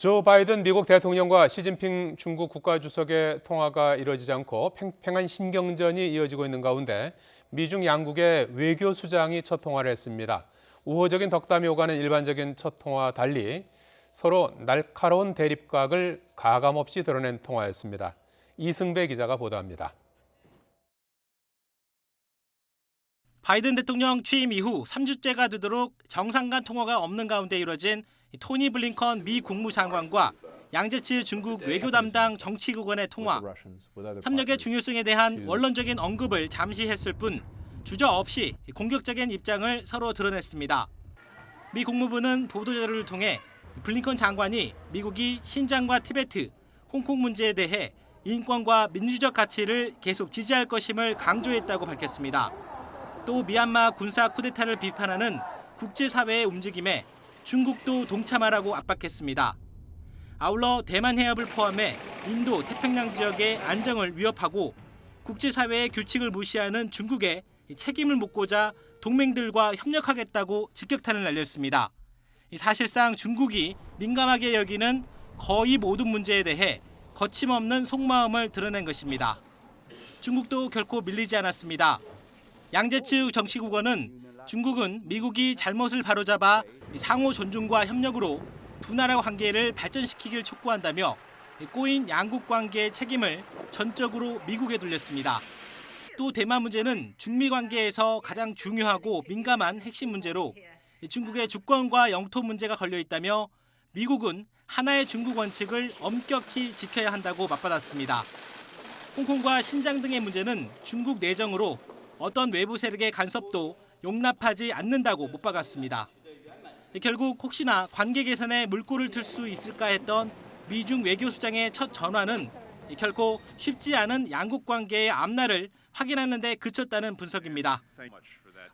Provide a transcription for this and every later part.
조 바이든 미국 대통령과 시진핑 중국 국가주석의 통화가 이뤄지지 않고 팽팽한 신경전이 이어지고 있는 가운데 미중 양국의 외교 수장이 첫 통화를 했습니다. 우호적인 덕담이 오가는 일반적인 첫 통화와 달리 서로 날카로운 대립각을 가감없이 드러낸 통화였습니다. 이승배 기자가 보도합니다. 바이든 대통령 취임 이후 3주째가 되도록 정상 간 통화가 없는 가운데 이뤄진 토니 블링컨 미 국무장관과 양제츠 중국 외교 담당 정치국원의 통화. 협력의 중요성에 대한 원론적인 언급을 잠시 했을 뿐 주저없이 공격적인 입장을 서로 드러냈습니다. 미 국무부는 보도자료를 통해 블링컨 장관이 미국이 신장과 티베트, 홍콩 문제에 대해 인권과 민주적 가치를 계속 지지할 것임을 강조했다고 밝혔습니다. 또 미얀마 군사 쿠데타를 비판하는 국제사회의 움직임에 중국도 동참하라고 압박했습니다. 아울러 대만 해협을 포함해 인도 태평양 지역의 안정을 위협하고 국제사회의 규칙을 무시하는 중국에 책임을 묻고자 동맹들과 협력하겠다고 직격탄을 날렸습니다. 사실상 중국이 민감하게 여기는 거의 모든 문제에 대해 거침없는 속마음을 드러낸 것입니다. 중국도 결코 밀리지 않았습니다. 양제츠 정치국원은 중국은 미국이 잘못을 바로잡아 상호 존중과 협력으로 두 나라 관계를 발전시키길 촉구한다며 꼬인 양국 관계의 책임을 전적으로 미국에 돌렸습니다. 또 대만 문제는 중미 관계에서 가장 중요하고 민감한 핵심 문제로 중국의 주권과 영토 문제가 걸려 있다며 미국은 하나의 중국 원칙을 엄격히 지켜야 한다고 맞받았습니다. 홍콩과 신장 등의 문제는 중국 내정으로 어떤 외부 세력의 간섭도 용납하지 않는다고 못 박았습니다. 결국 혹시나 관계 개선에 물꼬를 틀 수 있을까 했던 미중 외교수장의 첫 전화는 결코 쉽지 않은 양국 관계의 앞날을 확인하는 데 그쳤다는 분석입니다.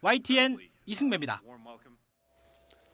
YTN 이승배입니다.